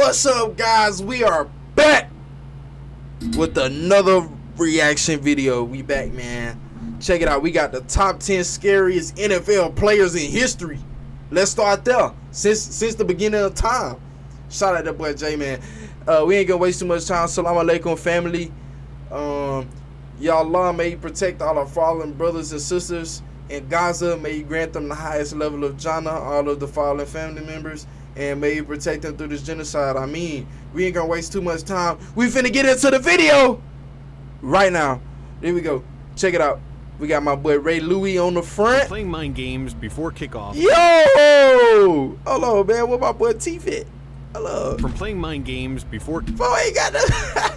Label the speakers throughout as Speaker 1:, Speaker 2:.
Speaker 1: What's up, guys? We are back with another reaction video. We back, man. Check it out. We got the top 10 scariest NFL players in history. Let's start there. Since the beginning of time. Shout out that boy J, man. We ain't gonna waste too much time. Salam alaikum, family. Ya Allah, may He protect all our fallen brothers and sisters in Gaza. May He grant them the highest level of Jannah, all of the fallen family members, and may He protect them through this genocide. I mean, we ain't gonna waste too much time. We finna get into the video right now. Here we go. Check it out. We got my boy Ray Louie on the front.
Speaker 2: Playing mind games before kickoff.
Speaker 1: Yo! Hello, man. What my boy T-Fit? Hello.
Speaker 2: From playing mind games before...
Speaker 1: Boy, he got the...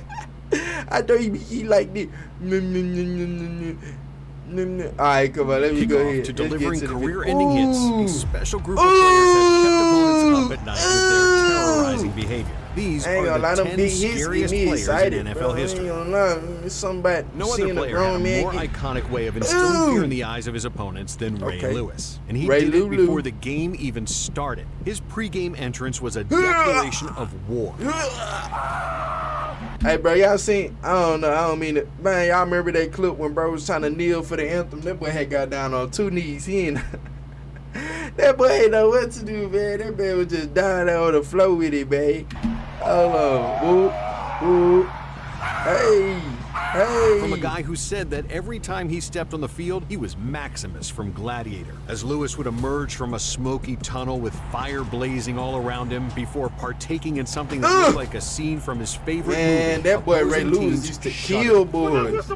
Speaker 1: I know he like this. Alright, come on, let me go ahead.
Speaker 2: To delivering career-ending hits, a special group of players have kept opponents up at night with their terrorizing behavior. These are the 10 scariest players in NFL history. No other player had a more iconic way of instilling fear in the eyes of his opponents than Ray Lewis. And he did it before the game even started. His pregame entrance was a declaration of war.
Speaker 1: Hey, bro, y'all seen, I don't know, I don't mean it. Man, y'all remember that clip when bro was trying to kneel for the anthem? That boy had got down on 2 knees. He ain't... That boy ain't know what to do, man. That man was just down there on the floor with it, man. Hold on. Whoop, whoop. Hey, hey.
Speaker 2: From a guy who said that every time he stepped on the field, he was Maximus from Gladiator. As Lewis would emerge from a smoky tunnel with fire blazing all around him before partaking in something that looked like a scene from his favorite movie.
Speaker 1: Man, that boy Ray Lewis used to kill boys.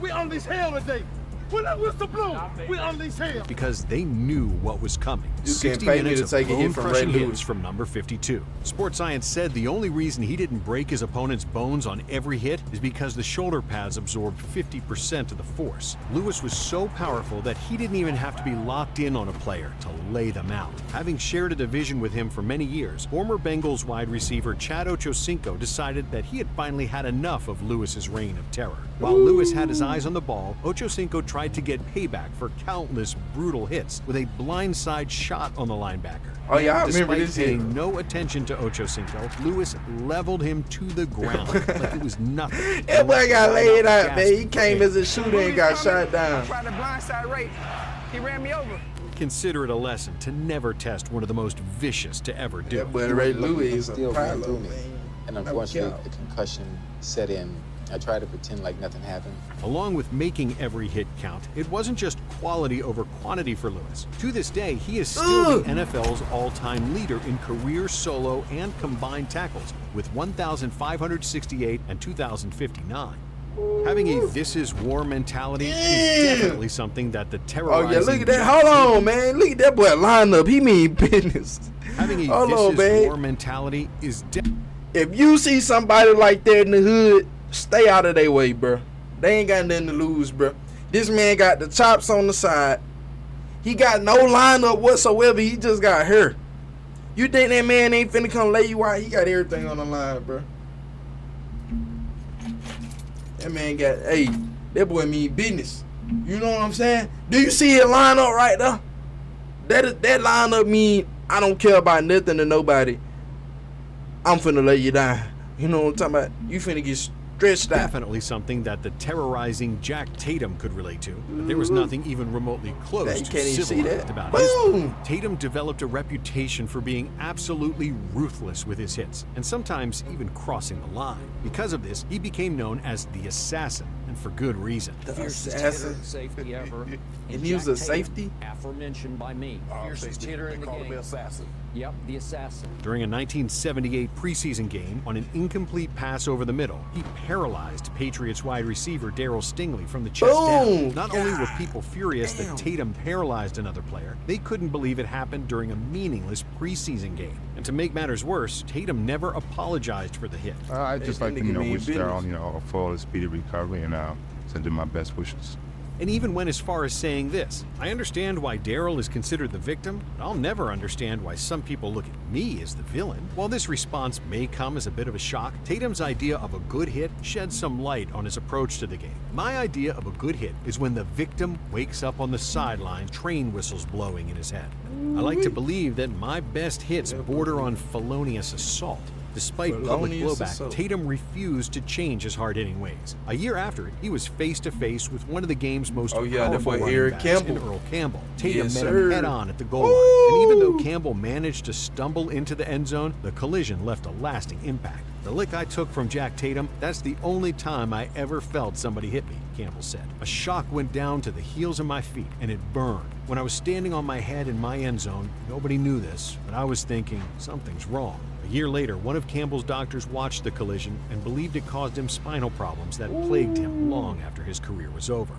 Speaker 3: We on this hell today. When that whistle blow, we unleash hell.
Speaker 2: Because they knew what was coming.
Speaker 1: You
Speaker 2: 60 minutes of bone-crushing hits from number 52. Sports Science said the only reason he didn't break his opponent's bones on every hit is because the shoulder pads absorbed 50% of the force. Lewis was so powerful that he didn't even have to be locked in on a player to lay them out. Having shared a division with him for many years, former Bengals wide receiver Chad Ochocinco decided that he had finally had enough of Lewis's reign of terror. While Lewis had his eyes on the ball, Ochocinco tried to get payback for countless brutal hits with a blindside shot on the linebacker.
Speaker 1: Oh yeah, I remember this hit.
Speaker 2: Despite paying no attention to Ochocinco, Lewis leveled him to the ground like it was nothing.
Speaker 1: That boy got laid out, man. He came as a shooter and got shot down.
Speaker 3: Tried to blindside Ray. He ran me over.
Speaker 2: Consider it a lesson to never test one of the most vicious to ever do.
Speaker 1: That boy Ray Louie is a pilot, man.
Speaker 4: And unfortunately, the concussion set in. I tried to pretend like nothing happened.
Speaker 2: Along with making every hit count, it wasn't just quality over quantity for Lewis. To this day, he is still the NFL's all-time leader in career solo and combined tackles with 1,568 and 2,059. Having a "this is war" mentality is definitely something that the terrorizing...
Speaker 1: Oh yeah, look at that. Hold on, man. Look at that boy line up. He mean business.
Speaker 2: Having a "this is war" mentality is...
Speaker 1: If you see somebody like that in the hood, stay out of their way, bro. They ain't got nothing to lose, bro. This man got the chops on the side. He got no lineup whatsoever. He just got hair. You think that man ain't finna come lay you out? He got everything on the line, bro. That man got, hey, that boy mean business. You know what I'm saying? Do you see his lineup right there? That lineup mean I don't care about nothing to nobody. I'm finna lay you down. You know what I'm talking about? You finna get stretched out.
Speaker 2: Definitely something that the terrorizing Jack Tatum could relate to. But there was nothing even remotely close to civilized about it. Tatum developed a reputation for being absolutely ruthless with his hits, and sometimes even crossing the line. Because of this, he became known as the Assassin, and for good reason.
Speaker 1: The Assassin?
Speaker 5: Safety ever.
Speaker 1: And he was a safety?
Speaker 5: Aforementioned by me. Fiercest hitter in the game.
Speaker 3: Assassin.
Speaker 5: Yep, the Assassin.
Speaker 2: During a 1978 preseason game, on an incomplete pass over the middle, he paralyzed Patriots wide receiver Darryl Stingley from the chest down. Not only were people furious that Tatum paralyzed another player, they couldn't believe it happened during a meaningless preseason game. And to make matters worse, Tatum never apologized for the hit.
Speaker 6: I'd just like to, wish Darryl, a full and speedy recovery and send him my best wishes.
Speaker 2: And even went as far as saying this: I understand why Darryl is considered the victim, but I'll never understand why some people look at me as the villain. While this response may come as a bit of a shock, Tatum's idea of a good hit sheds some light on his approach to the game. My idea of a good hit is when the victim wakes up on the sideline, train whistles blowing in his head. I like to believe that my best hits border on felonious assault. Despite public
Speaker 1: Felonious
Speaker 2: blowback,
Speaker 1: assault.
Speaker 2: Tatum refused to change his hard-hitting ways. A year after it, he was face-to-face with one of the game's most
Speaker 1: Oh, yeah, that
Speaker 2: powerful
Speaker 1: boy
Speaker 2: running
Speaker 1: Eric
Speaker 2: backs
Speaker 1: Campbell.
Speaker 2: in Earl Campbell. Tatum
Speaker 1: Yes,
Speaker 2: met
Speaker 1: sir.
Speaker 2: him head-on at the goal line, and even though Campbell managed to stumble into the end zone, the collision left a lasting impact. The lick I took from Jack Tatum, that's the only time I ever felt somebody hit me, Campbell said. A shock went down to the heels of my feet, and it burned. When I was standing on my head in my end zone, nobody knew this, but I was thinking, something's wrong. A year later, one of Campbell's doctors watched the collision and believed it caused him spinal problems that plagued him long after his career was over.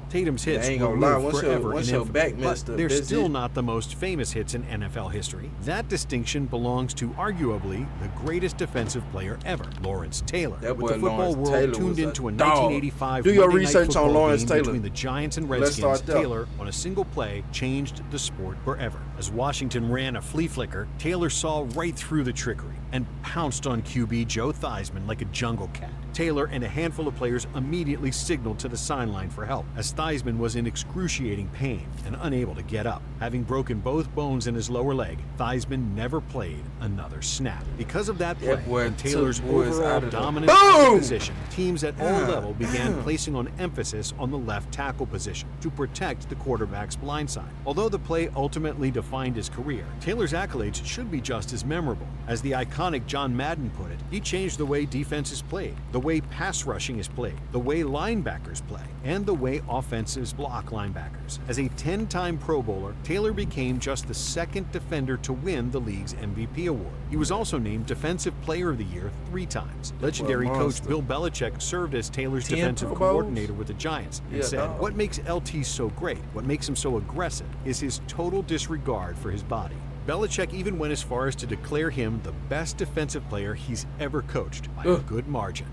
Speaker 2: Tatum's hits
Speaker 1: I ain't
Speaker 2: will
Speaker 1: gonna lie,
Speaker 2: live
Speaker 1: once
Speaker 2: forever
Speaker 1: your
Speaker 2: in infamy,
Speaker 1: back messed
Speaker 2: but
Speaker 1: up,
Speaker 2: they're
Speaker 1: that's
Speaker 2: still
Speaker 1: it.
Speaker 2: not the most famous hits in NFL history. That distinction belongs to arguably the greatest defensive player ever, Lawrence Taylor.
Speaker 1: That
Speaker 2: With
Speaker 1: boy
Speaker 2: the football
Speaker 1: Lawrence
Speaker 2: world
Speaker 1: Taylor
Speaker 2: tuned
Speaker 1: was a
Speaker 2: into a
Speaker 1: dog.
Speaker 2: 1985
Speaker 1: Do your
Speaker 2: Monday Night
Speaker 1: research on
Speaker 2: Football
Speaker 1: Lawrence
Speaker 2: game
Speaker 1: Taylor.
Speaker 2: between the Giants and
Speaker 1: Let's
Speaker 2: Redskins,
Speaker 1: start there.
Speaker 2: Taylor, on a single play, changed the sport forever. As Washington ran a flea flicker, Taylor saw right through the trickery and pounced on QB Joe Theismann like a jungle cat. Taylor and a handful of players immediately signaled to the sideline for help, as Theismann was in excruciating pain and unable to get up. Having broken both bones in his lower leg, Theismann never played another snap. Because of that play
Speaker 1: That boy
Speaker 2: and Taylor's
Speaker 1: took boys
Speaker 2: overall
Speaker 1: out of the-
Speaker 2: dominant
Speaker 1: Boom!
Speaker 2: position, teams at all
Speaker 1: God
Speaker 2: levels began
Speaker 1: damn.
Speaker 2: placing on emphasis on the left tackle position to protect the quarterback's blind side. Although the play ultimately defined his career, Taylor's accolades should be just as memorable. As the iconic John Madden put it, he changed the way defense is played, the way pass rushing is played, the way linebackers play, and the way offenses block linebackers. As a 10-time Pro Bowler, Taylor became just the second defender to win the league's MVP award. He was also named Defensive Player of the Year 3 times. Legendary coach
Speaker 1: monster.
Speaker 2: Bill Belichick served as Taylor's
Speaker 1: 10
Speaker 2: defensive
Speaker 1: Pro Bowls?
Speaker 2: coordinator with the Giants and
Speaker 1: Yeah,
Speaker 2: said,
Speaker 1: dog.
Speaker 2: "What makes LT so great, what makes him so aggressive, is his total disregard for his body." Belichick even went as far as to declare him the best defensive player he's ever coached by a
Speaker 1: Ugh.
Speaker 2: good margin.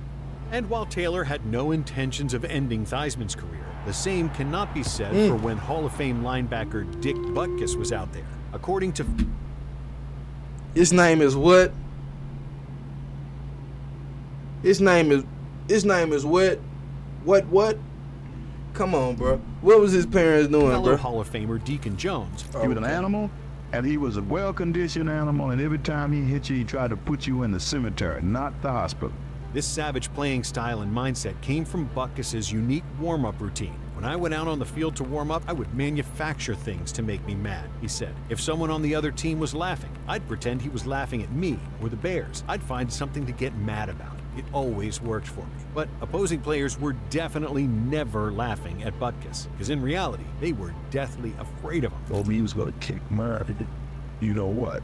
Speaker 2: And while Taylor had no intentions of ending Theismann's career, the same cannot be said for when Hall of Fame linebacker Dick Butkus was out there. According to
Speaker 1: His name is what? His name is what? What? Come on, bro. What was his parents doing,
Speaker 2: fellow
Speaker 1: bro?
Speaker 2: Hall of Famer Deacon Jones,
Speaker 7: He was an animal, and he was a well-conditioned animal, and every time he hit you, he tried to put you in the cemetery, not the hospital.
Speaker 2: this savage playing style and mindset came from Butkus's unique warm-up routine. When I went out on the field to warm up, I would manufacture things to make me mad, he said. If someone on the other team was laughing, I'd pretend he was laughing at me or the Bears. I'd find something to get mad about. It always worked for me. But opposing players were definitely never laughing at Butkus, because in reality, they were deathly afraid of him.
Speaker 7: Told me he was going to kick my, you know what,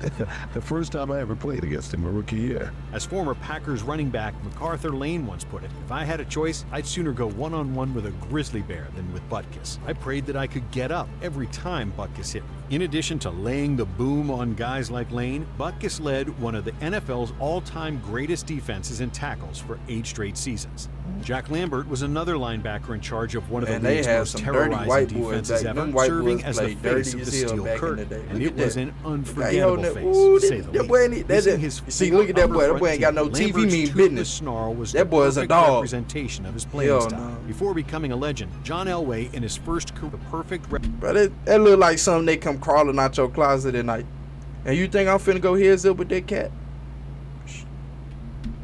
Speaker 7: the first time I ever played against him, a rookie year.
Speaker 2: As former Packers running back MacArthur Lane once put it, if I had a choice, I'd sooner go one-on-one with a grizzly bear than with Butkus. I prayed that I could get up every time Butkus hit me. In addition to laying the boom on guys like Lane, Butkus led one of the NFL's all-time greatest defenses and tackles for 8 straight seasons. Jack Lambert was another linebacker in charge of one of
Speaker 1: Man,
Speaker 2: the
Speaker 1: they
Speaker 2: league's
Speaker 1: had
Speaker 2: most
Speaker 1: some dirty
Speaker 2: terrorizing
Speaker 1: white boys
Speaker 2: defenses
Speaker 1: back.
Speaker 2: ever,
Speaker 1: Them white
Speaker 2: serving
Speaker 1: boys
Speaker 2: as the
Speaker 1: played
Speaker 2: face
Speaker 1: dirty
Speaker 2: of the
Speaker 1: as hell
Speaker 2: steel
Speaker 1: back in the
Speaker 2: curtain.
Speaker 1: day.
Speaker 2: And
Speaker 1: Look
Speaker 2: it
Speaker 1: at
Speaker 2: was
Speaker 1: that.
Speaker 2: an
Speaker 1: The guy
Speaker 2: unforgettable
Speaker 1: holding that-
Speaker 2: face,
Speaker 1: ooh,
Speaker 2: to say the
Speaker 1: that boy
Speaker 2: least.
Speaker 1: ain't-
Speaker 2: Missing his
Speaker 1: see, look at that boy. That
Speaker 2: upper
Speaker 1: boy ain't got no
Speaker 2: front
Speaker 1: teeth. He
Speaker 2: Lambert's
Speaker 1: mean
Speaker 2: toothless
Speaker 1: business.
Speaker 2: snarl was
Speaker 1: That
Speaker 2: the
Speaker 1: boy is a
Speaker 2: perfect
Speaker 1: dog.
Speaker 2: representation of his playing
Speaker 1: Hell
Speaker 2: style.
Speaker 1: no.
Speaker 2: Before becoming a legend, John Elway in his first career, the perfect
Speaker 1: Bro, that look like something they come crawling out your closet at night. And you think I'm finna go heads up with that cat?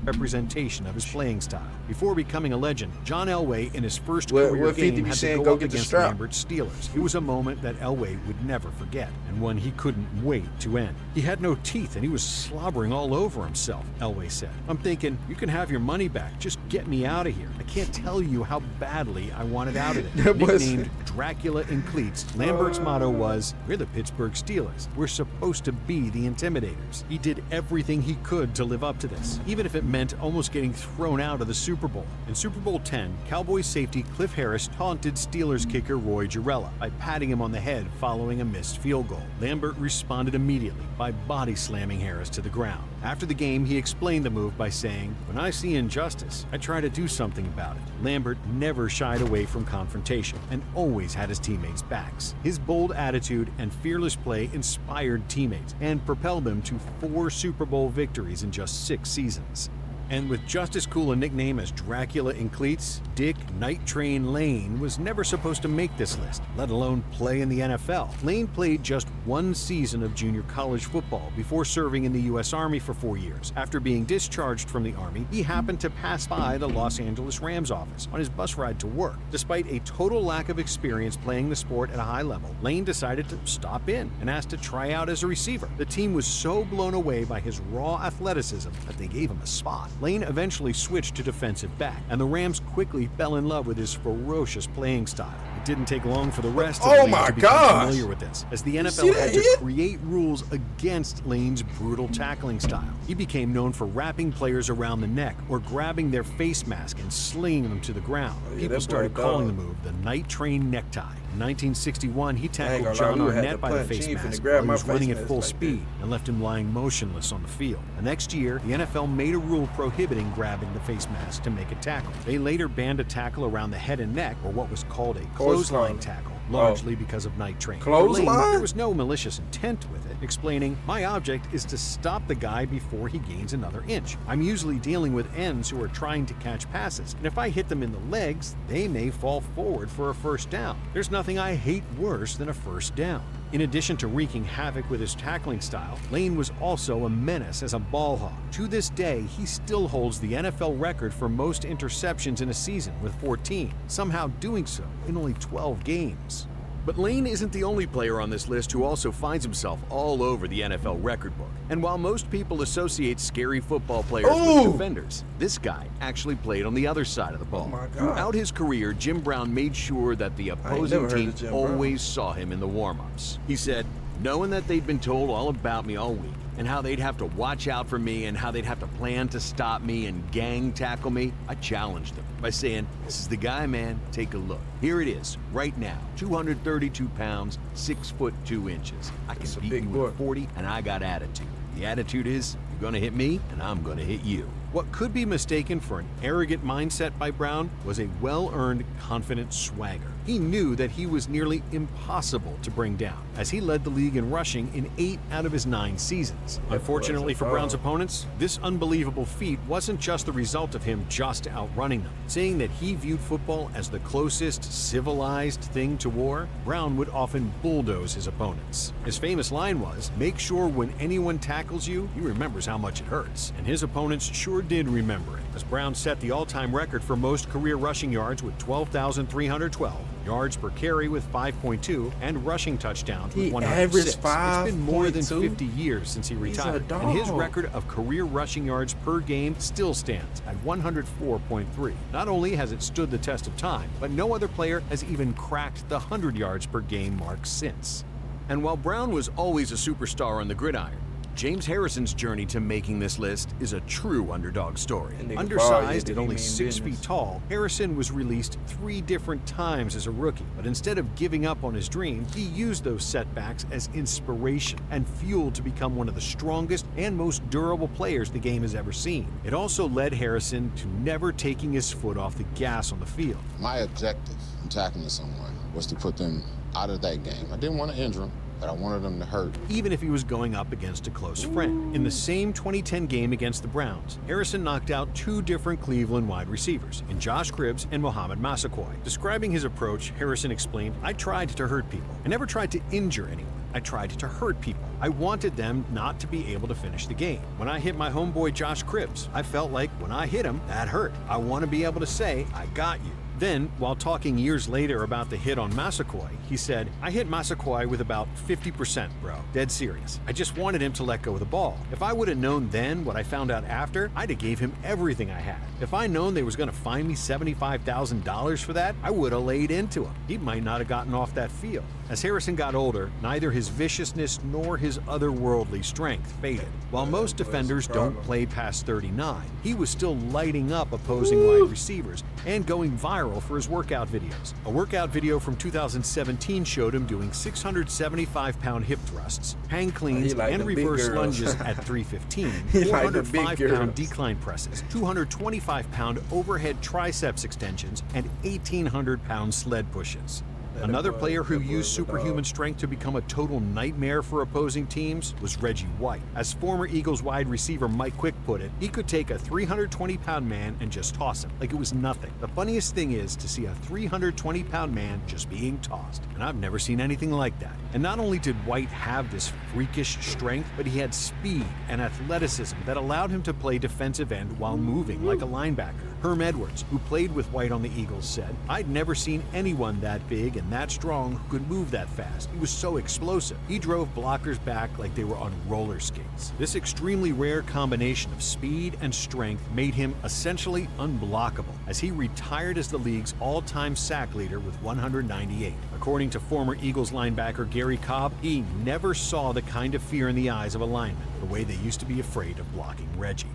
Speaker 2: representation of his playing style. Before becoming a legend, John Elway in his first
Speaker 1: What
Speaker 2: career
Speaker 1: 50
Speaker 2: game
Speaker 1: be
Speaker 2: had to
Speaker 1: saying,
Speaker 2: go
Speaker 1: go
Speaker 2: up
Speaker 1: get the
Speaker 2: against
Speaker 1: strap.
Speaker 2: Lambert's Steelers. It was a moment that Elway would never forget, and one he couldn't wait to end. He had no teeth and he was slobbering all over himself, Elway said. I'm thinking, you can have your money back, just get me out of here. I can't tell you how badly I wanted out of it.
Speaker 1: That was-
Speaker 2: Nicknamed Dracula in cleats, Lambert's motto was, we're the Pittsburgh Steelers. We're supposed to be the Intimidators. He did everything he could to live up to this, even if it meant almost getting thrown out of the Super Bowl. In Super Bowl X, Cowboys safety Cliff Harris taunted Steelers kicker Roy Girella by patting him on the head following a missed field goal. Lambert responded immediately by body slamming Harris to the ground. After the game, he explained the move by saying, "When I see injustice, I try to do something about it." Lambert never shied away from confrontation and always had his teammates' backs. His bold attitude and fearless play inspired teammates and propelled them to 4 Super Bowl victories in just 6 seasons. And with just as cool a nickname as Dracula in cleats, Dick Night Train Lane was never supposed to make this list, let alone play in the NFL. Lane played just one season of junior college football before serving in the U.S. Army for 4 years. After being discharged from the Army, he happened to pass by the Los Angeles Rams office on his bus ride to work. Despite a total lack of experience playing the sport at a high level, Lane decided to stop in and asked to try out as a receiver. The team was so blown away by his raw athleticism that they gave him a spot. Lane eventually switched to defensive back, and the Rams quickly fell in love with his ferocious playing style. It didn't take long for the rest of the league to become familiar with this, as the NFL had to create rules against Lane's brutal tackling style. He became known for wrapping players around the neck or grabbing their face mask and slinging them to the ground. People started calling the move the Night Train necktie. In 1961, he tackled John Arnett by the face mask while he was running at full speed and left him lying motionless on the field. The next year, the NFL made a rule prohibiting grabbing the face mask to make a tackle. They later banned a tackle around the head and neck, or what was called a clothesline tackle, largely because of Night Train.
Speaker 1: Clothesline?
Speaker 2: There was no malicious intent with it, explaining, "My object is to stop the guy before he gains another inch. I'm usually dealing with ends who are trying to catch passes, and if I hit them in the legs, they may fall forward for a first down. There's nothing I hate worse than a first down." In addition to wreaking havoc with his tackling style, Lane was also a menace as a ball hawk. To this day, he still holds the NFL record for most interceptions in a season with 14, somehow doing so in only 12 games. But Lane isn't the only player on this list who also finds himself all over the NFL record book. And while most people associate scary football players with defenders, this guy actually played on the other side of the ball. Throughout his career, Jim Brown made sure that the opposing team always saw him in the warm-ups. He said, knowing that they'd been told all about me all week, and how they'd have to watch out for me and how they'd have to plan to stop me and gang tackle me, I challenged them by saying, "This is the guy, man. Take a look. Here it is, right now. 232 pounds, 6 foot 2 inches. I can beat you with 40, and I got attitude. The attitude is, you're gonna hit me, and I'm gonna hit you." What could be mistaken for an arrogant mindset by Brown was a well-earned, confident swagger. He knew that he was nearly impossible to bring down, as he led the league in rushing in 8 out of his 9 seasons. Unfortunately for Brown's opponents, this unbelievable feat wasn't just the result of him just outrunning them. Saying that he viewed football as the closest civilized thing to war, Brown would often bulldoze his opponents. His famous line was, "Make sure when anyone tackles you, he remembers how much it hurts." And his opponents sure did remember it, as Brown set the all-time record for most career rushing yards with 12,312, yards per carry with 5.2, and rushing touctouchdowns with 106. It's been more than 50 years since he retired, and his record of career rushing yards per game still stands at 104.3. Not only has it stood the test of time, but no other player has even cracked the 100 yards per game mark since. And while Brown was always a superstar on the gridiron, James Harrison's journey to making this list is a true underdog story. Undersized at only 6 feet tall, Harrison was released 3 different times as a rookie. But instead of giving up on his dream, he used those setbacks as inspiration and fuel to become one of the strongest and most durable players the game has ever seen. It also led Harrison to never taking his foot off the gas on the field.
Speaker 8: My objective in tackling someone was to put them out of that game. I didn't want to injure them, but I wanted them to hurt.
Speaker 2: Even if he was going up against a close friend. In the same 2010 game against the Browns, Harrison knocked out 2 different Cleveland wide receivers, in Josh Cribbs and Mohamed Massaquoi. Describing his approach, Harrison explained, "I tried to hurt people. I never tried to injure anyone. I tried to hurt people. I wanted them not to be able to finish the game. When I hit my homeboy Josh Cribbs, I felt like when I hit him, that hurt. I want to be able to say, I got you." Then, while talking years later about the hit on Massaquoi, he said, "I hit Massaquoi with about 50%, bro. Dead serious. I just wanted him to let go of the ball. If I would have known then what I found out after, I'd have gave him everything I had. If I known they was going to fine me $75,000 for that, I would have laid into him. He might not have gotten off that field." As Harrison got older, neither his viciousness nor his otherworldly strength faded. While most defenders don't play past 39, he was still lighting up opposing wide receivers and going viral for his workout videos. A workout video from 2017 showed him doing 675-pound hip thrusts, hang cleans, and reverse lunges at 315, 405-pound decline presses, 225-pound overhead triceps extensions, and 1,800-pound sled pushes. Another player who used superhuman strength to become a total nightmare for opposing teams was Reggie White. As former Eagles wide receiver Mike Quick put it, he could take a 320-pound man and just toss him like it was nothing. The funniest thing is to see a 320-pound man just being tossed, and I've never seen anything like that. And not only did White have this freakish strength, but he had speed and athleticism that allowed him to play defensive end while moving like a linebacker. Herm Edwards, who played with White on the Eagles, said, "I'd never seen anyone that big and that strong who could move that fast. He was so explosive. He drove blockers back like they were on roller skates." This extremely rare combination of speed and strength made him essentially unblockable, as he retired as the league's all-time sack leader with 198. According to former Eagles linebacker Gary Cobb, he never saw the kind of fear in the eyes of a lineman, the way they used to be afraid of blocking Reggie.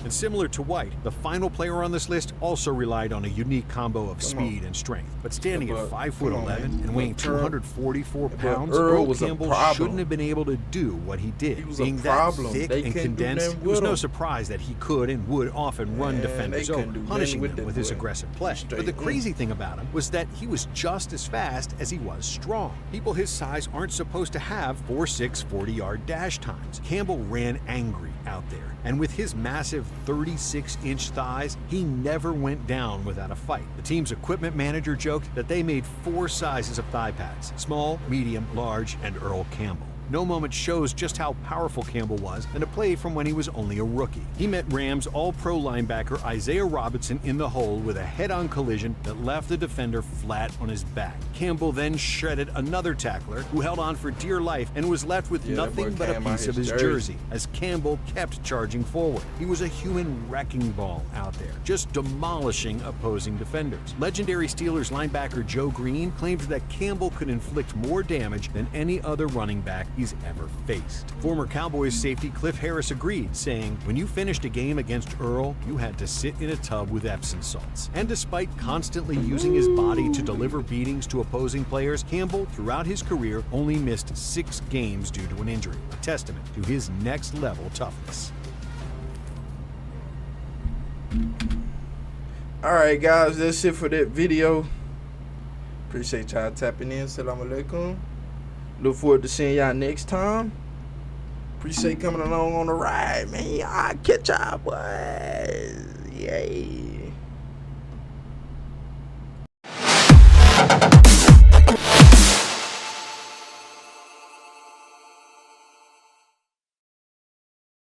Speaker 2: And similar to White, the final player on this list also relied on a unique combo of speed and strength. But standing at 5'11" and weighing 244 pounds, Earl Campbell shouldn't have been able to do what he did. Being that thick and condensed, it was no surprise that he could and would often run defenders over, punishing them with his aggressive play. But the crazy thing about him was that he was just as fast as he was strong. People his size aren't supposed to have 4.6 40-yard dash times. Campbell ran angry out there, and with his massive 36-inch thighs, he never went down without a fight. The team's equipment manager joked that they made 4 sizes of thigh pads: small, medium, large, and Earl Campbell. No moment shows just how powerful Campbell was than a play from when he was only a rookie. He met Rams All-Pro linebacker Isaiah Robinson in the hole with a head-on collision that left the defender flat on his back. Campbell then shredded another tackler who held on for dear life and was left with nothing but a piece of his jersey as Campbell kept charging forward. He was a human wrecking ball out there, just demolishing opposing defenders. Legendary Steelers linebacker Joe Green claimed that Campbell could inflict more damage than any other running back he's ever faced. Former Cowboys safety Cliff Harris agreed, saying, "When you finished a game against Earl, you had to sit in a tub with Epsom salts." And despite constantly using his body to deliver beatings to opposing players, Campbell, throughout his career, only missed 6 games due to an injury, a testament to his next-level toughness.
Speaker 1: Alright guys, that's it for that video. Appreciate y'all tapping in. Assalamu alaikum. Look forward to seeing y'all next time. Appreciate coming along on the ride, man. I'll catch y'all, boys. Yay.